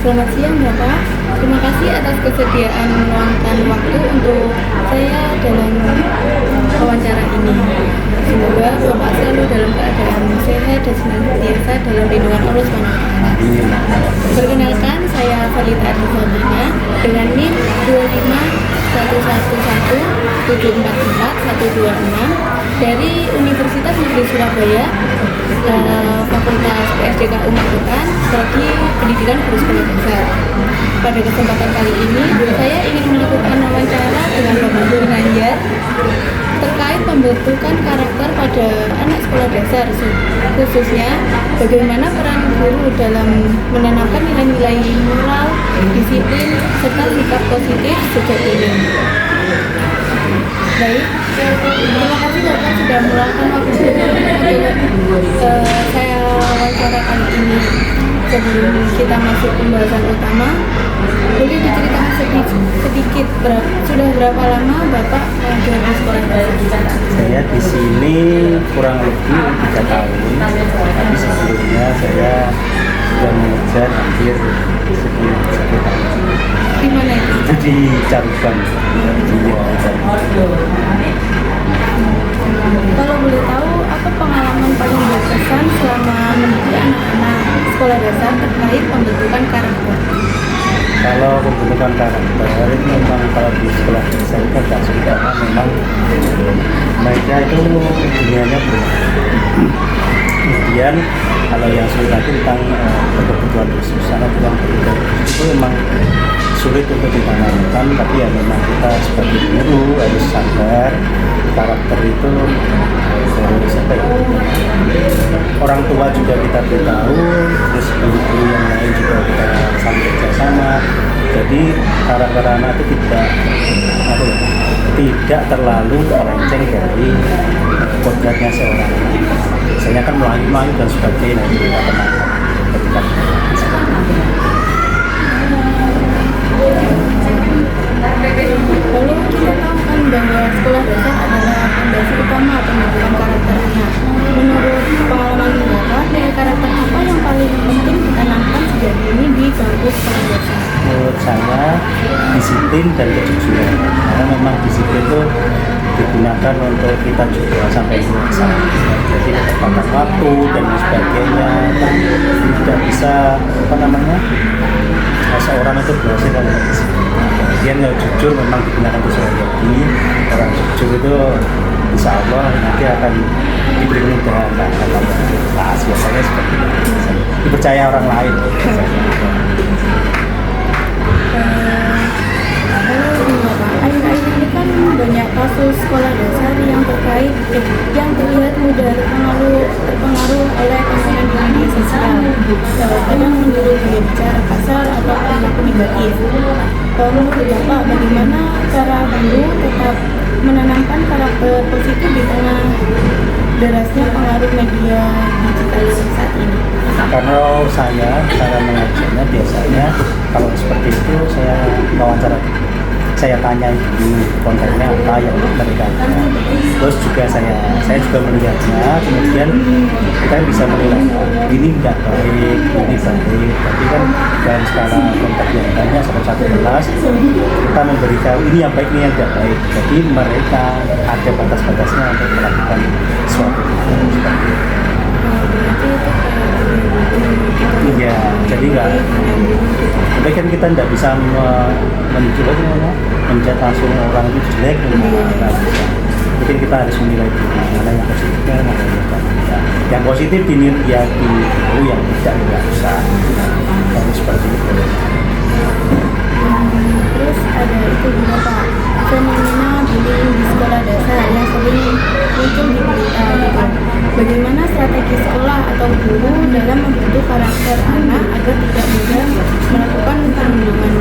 Selamat siang Bapak, terima kasih atas kesediaan meluangkan waktu untuk saya dalam wawancara ini. Semoga Bapak selalu dalam keadaan sehat dan senantiasa dalam lindungan Allah SWT. Perkenalkan, saya Valita Adisabina dengan NIM 25111744126 dari Universitas Negeri Surabaya, Fakultas PSDK Magetan, Prodi Pendidikan Guru Sekolah Dasar. Pada kesempatan kali ini, saya ingin melakukan wawancara dengan Bapak Ginanjar terkait pembentukan karakter pada anak sekolah dasar, khususnya bagaimana peran guru dalam menanamkan nilai-nilai moral, disiplin, serta sikap positif sejak dini. Baik, terima kasih Bapak sudah meluangkan waktu untuk saya wawancara kali ini. Sebelum kita masuk pembahasan utama, boleh diceritakan sedikit sudah berapa lama Bapak mengajar di sekolah dasar? Saya di sini kurang lebih 3 tahun, tapi sebelumnya saya sudah mengajar hampir 10 tahun. Di mana itu? Itu di Caruban, Kalau boleh tahu, apa pengalaman paling berkesan selama mendidik anak-anak sekolah dasar terkait pembentukan karakter? Kalau pembentukan karakter itu memang kalau di sekolah dasar itu agak sulit karena memang mereka itu dunianya berbeda. Kemudian kalau yang sulit lagi tentang kebutuhan khusus, anak yang kebutuhan khusus itu memang sulit untuk ditanamkan, tapi ya memang kita sebagai guru harus sadar karakter itu harus orang tua juga kita beritahu, terus guru yang lain juga kita sambil kerjasama. Jadi karakter anak itu tidak terlalu melenceng dari kodratnya seorang anak. Biasanya kan Melayu dan sebagainya itu kita tenangkan ketika Lalu kita tahu kan bahwa sekolah dasar adalah fondasi utama pembentukan karakter anak. Menurut pengalaman Bapak, nilai karakter apa yang paling penting ditanamkan sejak dini di bangku sekolah dasar? Menurut saya disiplin dan kejujuran, karena memang disiplin itu digunakan untuk kita juga sampai dewasa. Jadi ketepatan waktu dan sebagainya kan tidak bisa seorang itu berhasil kalau disiplin. Kemudian yang jujur memang digunakan sesuai hobi. Orang jujur itu insya Allah nanti akan diberi kemudahan biasanya seperti itu. Dipercaya orang lain. Akhir-akhir ini kan banyak kasus sekolah dasar yang terlihat mudah terpengaruh oleh konten di media sosial, kadang menyuruh berbicara kasar atau perilaku negatif. Menurut Bapak, bagaimana cara guru tetap menanamkan karakter positif di tengah derasnya pengaruh media digital saat ini? Kalau saya cara mengajarnya biasanya kalau seperti itu saya wawancara, saya tanya dulu kontennya apa yang mereka lihat. Terus juga saya juga melihatnya, kemudian kita bisa menilai ini tidak baik, ini baik. Tapi kan dalam skala konten yang banyak sampai 1 kelas kita memberikan ini yang baik, ini yang tidak baik. Jadi mereka ada batas-batasnya untuk melakukan sesuatu. Iya, jadi tapi kan kita tidak bisa menjat langsung orang itu jelek, nggak bisa. Mungkin kita harus menilai mana yang positifnya, mana yang negatifnya. Yang positif yang tidak usah. Harus seperti itu. Terus ada itu juga Pak, fenomena bullying di sekolah dasar yang sering muncul di berita gitu. Bagaimana strategi sekolah atau guru dalam membentuk karakter anak agar tidak mudah melakukan perundungan?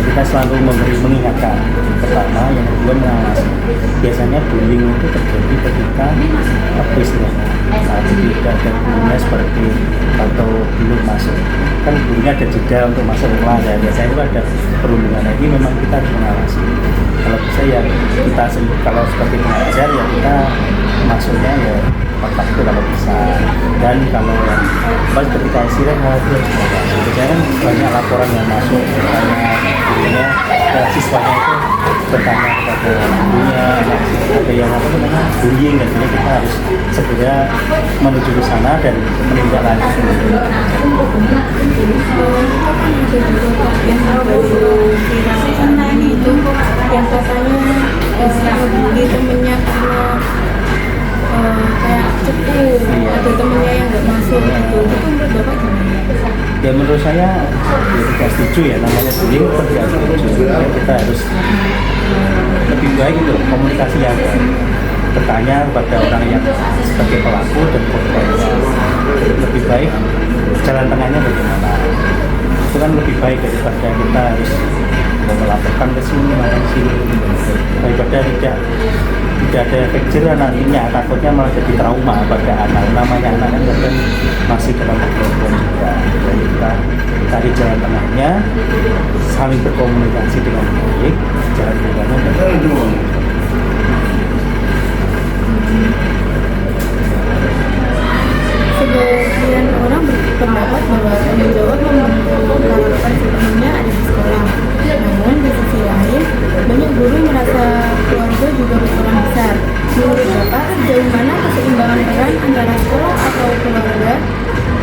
Kita selalu mengingatkan, pertama, yang kedua mengawasi. Biasanya bullying itu terjadi ketika istilahnya jika ada gurunya seperti atau belum masuk, kan gurunya ada jeda untuk masuk kelas ya, biasanya itu ada perundungan. Ini memang kita harus mengawasi. Kalau bisa ya kita kalau seperti pengajar ya kita masuknya ya tepat itu kalau bisa. Dan kalau yang pas ketika istirahat itu sebenarnya kan banyak laporan yang masuk karena siswanya itu bertanya kepada gurunya, ada yang apa namanya bullying, dan jadi kita harus segera menuju ke sana dan menindaklanjuti. Itu yang katanya di temennya karena kayak cepu, ada temennya yang nggak masuk gitu. Itu menurut Bapak gimana? Ya menurut saya tidak setuju ya, namanya bullying tidak setuju. Kita harus lebih baik itu komunikasi yang baik, bertanya kepada orang yang sebagai pelaku dan korbannya, lebih baik jalan tengahnya bagaimana. Itu kan lebih baik daripada kita harus melaporkan ke sini, mana sini, daripada tidak ada efek jerah nantinya, takutnya malah jadi trauma pada anak. Namanya anak kan kadang masih dalam kehidupan juga. Jadi kita cari jalan tengahnya, saling berkomunikasi dengan baik, jalan tengahnya Sebagian orang berpendapat bahwa tanggung jawab membentuk karakter sepenuhnya ada di sekolah. Namun di sisi lain, banyak guru merasa keluarga juga berperan besar. Menurut Bapak, sejauh mana keseimbangan peran antara sekolah atau keluarga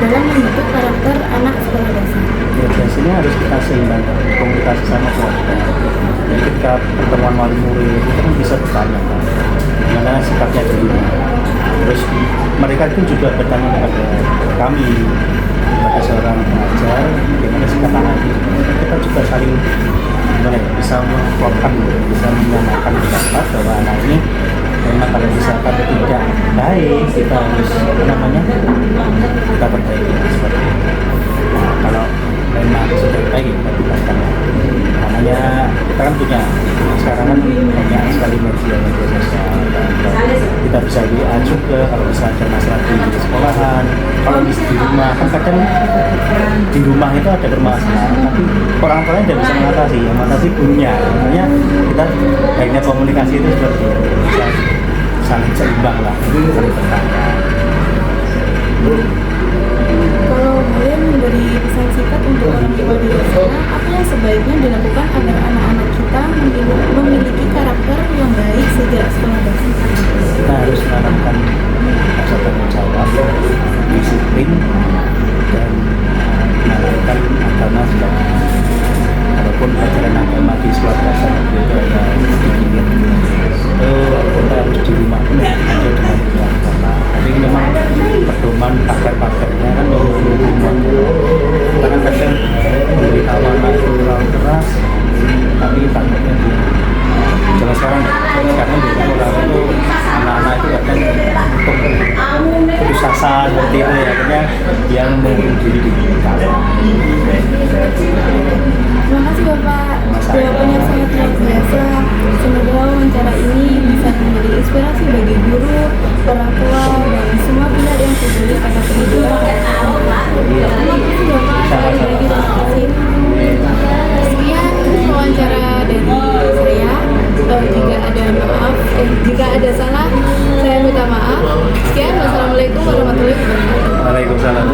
dalam membentuk karakter anak sekolah dasar? Ya biasanya harus kita seimbangkan komunikasi sama keluarga. Jadi ketika pertemuan wali murid itu kan bisa bertanya kan, gimana sikapnya dulu. Terus mereka itu juga bertanya kepada kami, kepada seorang pengajar, bagaimana sikap anak ini. Kita juga saling gimana ya, bisa melaporkan, bisa menyamakan pendapat bahwa anak ini memang kalau misalkan tidak baik, kita harus kita perbaiki seperti itu. Nah, kalau memang sudah baik kita tingkatkan. Namanya kita kan punya sekarang kan banyak sekali media sosial, kita bisa WA juga kalau bisa ada masalah di sekolahan, kalau di rumah kan kadang di rumah itu ada permasalahan tapi orang tuanya tidak bisa mengatasi, yang mengatasi gurunya. Makanya kita baiknya komunikasi itu seperti itu, bisa saling seimbang lah, saling bertanya. Kalau boleh memberi pesan singkat untuk orang tua di luar sana, apa yang sebaiknya dilakukan agar anak-anak kita memiliki karakter yang baik sejak sekolah dasar? Kita harus menanamkan rasa tanggung jawab, disiplin, dan menanamkan agama sebagai, walaupun pelajaran agama di sekolah dasar itu ada sedikit, itu kita harus di rumah pun ada dengan agama. Tapi memang pedoman pagar-pagarnya kan memang kita kan kadang memberitahu anak itu terlalu keras, tapi takutnya dia jangan sekarang orang itu anak-anak itu kadang untuk putus asa seperti itu ya, akhirnya dia membunuh diri di kamar. Terima kasih Bapak, jawabannya sangat luar biasa. Semoga wawancara ini bisa menjadi inspirasi bagi guru, orang tua, dan semua pihak yang peduli pada pendidikan. Terima kasih Bapak, sekali lagi terima kasih. Sekian wawancara dari saya. Jika ada salah, saya minta maaf. Sekian, wassalamualaikum warahmatullahi wabarakatuh. Waalaikumsalam.